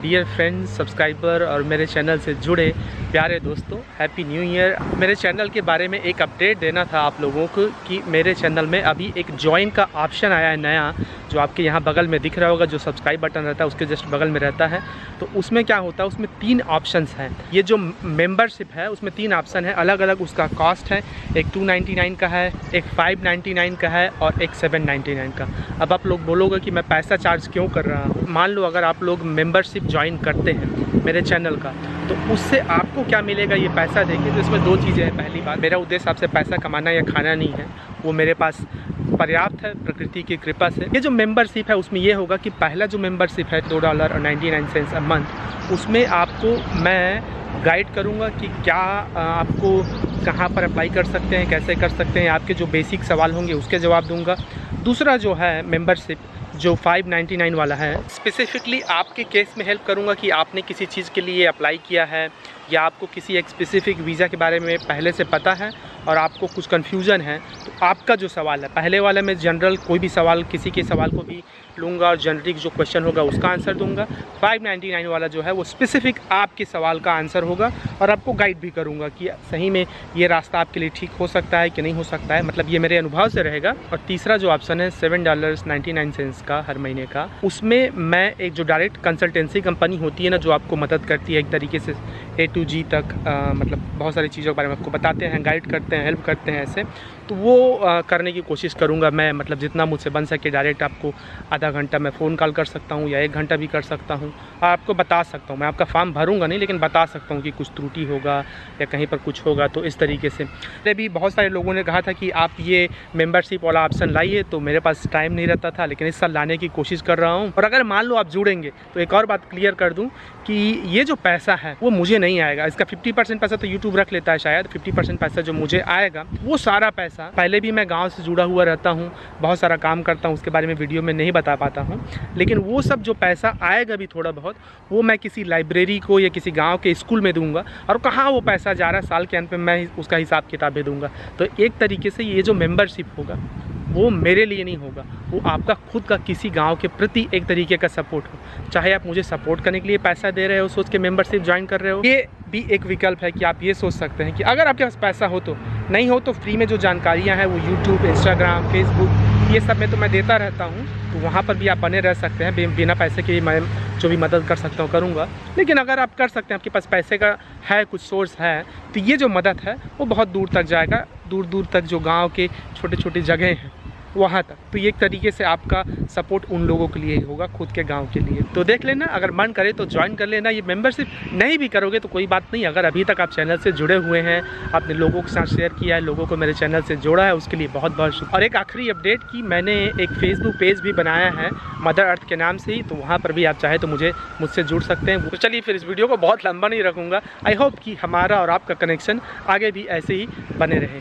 Dear friends, subscriber और मेरे channel से जुड़े प्यारे दोस्तों, हैप्पी न्यू ईयर। मेरे चैनल के बारे में एक अपडेट देना था आप लोगों को कि मेरे चैनल में अभी एक ज्वाइन का ऑप्शन आया है नया, जो आपके यहाँ बगल में दिख रहा होगा, जो सब्सक्राइब बटन रहता है उसके जस्ट बगल में रहता है। तो उसमें क्या होता है, उसमें 3 ऑप्शंस हैं। ये जो मेंबरशिप है उसमें 3 ऑप्शन है, अलग अलग उसका कॉस्ट है। एक 299 का है, एक 599 का है और एक 799 का। अब आप लोग बोलोगे कि मैं पैसा चार्ज क्यों कर रहा हूँ। मान लो अगर आप लोग मेंबरशिप ज्वाइन करते हैं मेरे चैनल का, तो उससे आपको क्या मिलेगा ये पैसा देखिए। तो इसमें 2 चीज़ें हैं। पहली बात, मेरा उद्देश्य आपसे पैसा कमाना या खाना नहीं है, वो मेरे पास पर्याप्त है प्रकृति की कृपा से। ये जो मेंबरशिप है उसमें ये होगा कि पहला जो मेंबरशिप है $2.99 अ मंथ, उसमें आपको मैं गाइड करूँगा कि क्या आपको कहाँ पर अप्लाई कर सकते हैं, कैसे कर सकते हैं, आपके जो बेसिक सवाल होंगे उसके जवाब दूँगा। दूसरा जो है मेंबरशिप जो 599 वाला है, स्पेसिफिकली आपके केस में हेल्प करूंगा कि आपने किसी चीज़ के लिए अप्लाई किया है या आपको किसी एक स्पेसिफिक वीज़ा के बारे में पहले से पता है और आपको कुछ कन्फ्यूज़न है, तो आपका जो सवाल है, पहले वाले में जनरल कोई भी सवाल, किसी के सवाल को भी लूँगा और जनरिक जो क्वेश्चन होगा उसका आंसर दूंगा। 599 वाला जो है वो स्पेसिफिक आपके सवाल का आंसर होगा और आपको गाइड भी करूँगा कि सही में ये रास्ता आपके लिए ठीक हो सकता है कि नहीं हो सकता है, मतलब ये मेरे अनुभव से रहेगा। और तीसरा जो ऑप्शन है $7.99 का हर महीने का, उसमें मैं एक जो डायरेक्ट कंसल्टेंसी कंपनी होती है ना, जो आपको मदद करती है एक तरीके से A to G तक, मतलब बहुत सारी चीज़ों के बारे में आपको बताते हैं, गाइड करते हैं, हेल्प करते हैं ऐसे, तो वो करने की कोशिश करूँगा मैं। मतलब जितना मुझसे बन सके डायरेक्ट आपको आधा घंटा मैं फ़ोन कॉल कर सकता हूँ या 1 घंटा भी कर सकता हूँ और आपको बता सकता हूँ। मैं आपका फॉर्म भरूँगा नहीं, लेकिन बता सकता हूँ कि कुछ त्रुटि होगा या कहीं पर कुछ होगा, तो इस तरीके से। पहले भी बहुत सारे लोगों ने कहा था कि आप ये मेंबरशिप वाला ऑप्शन लाइए, तो मेरे पास टाइम नहीं रहता था, लेकिन इस साल लाने की कोशिश कर रहा हूँ। और अगर मान लो आप जुड़ेंगे तो एक और बात क्लियर कर दूँ कि ये जो पैसा है वो मुझे नहीं आएगा। इसका 50% पैसा तो यूट्यूब रख लेता है शायद, 50% पैसा जो मुझे आएगा वो सारा पैसा, पहले भी मैं गांव से जुड़ा हुआ रहता हूं, बहुत सारा काम करता हूं, उसके बारे में वीडियो में नहीं बता पाता हूं, लेकिन वो सब जो पैसा आएगा भी थोड़ा बहुत, वो मैं किसी लाइब्रेरी को या किसी गांव के स्कूल में दूंगा। और कहाँ वो पैसा जा रहा है साल के अंत में मैं उसका हिसाब किताबें दूंगा। तो एक तरीके से ये जो मेंबरशिप होगा वो मेरे लिए नहीं होगा, वो आपका खुद का किसी गांव के प्रति एक तरीके का सपोर्ट हो। चाहे आप मुझे सपोर्ट करने के लिए पैसा दे रहे हो, सोच के मेंबरशिप ज्वाइन कर रहे हो, ये भी एक विकल्प है कि आप ये सोच सकते हैं कि अगर आपके पास पैसा हो तो, नहीं हो तो फ्री में जो जानकारियाँ हैं वो यूट्यूब, इंस्टाग्राम, फेसबुक, ये सब में तो मैं देता रहता हूँ, तो वहाँ पर भी आप बने रह सकते हैं। बिना पैसे के मैं जो भी मदद कर सकता हूँ करूँगा। लेकिन अगर आप कर सकते हैं, आपके पास पैसे का है, कुछ सोर्स है, तो ये जो मदद है वो बहुत दूर तक जाएगा, दूर दूर तक जो गाँव के छोटे छोटे जगह हैं वहाँ तक। तो ये एक तरीके से आपका सपोर्ट उन लोगों के लिए होगा, खुद के गांव के लिए। तो देख लेना, अगर मन करे तो ज्वाइन कर लेना। ये मेंबरशिप नहीं भी करोगे तो कोई बात नहीं, अगर अभी तक आप चैनल से जुड़े हुए हैं, आपने लोगों के साथ शेयर किया है, लोगों को मेरे चैनल से जोड़ा है, उसके लिए बहुत बहुत शुक्रिया। और एक आखिरी अपडेट कि मैंने एक फेसबुक पेज भी बनाया है मदर अर्थ के नाम से ही, तो वहाँ पर भी आप चाहे तो मुझसे जुड़ सकते हैं। तो चलिए फिर इस वीडियो को बहुत लंबा नहीं रखूँगा। आई होप कि हमारा और आपका कनेक्शन आगे भी ऐसे ही बने रहे।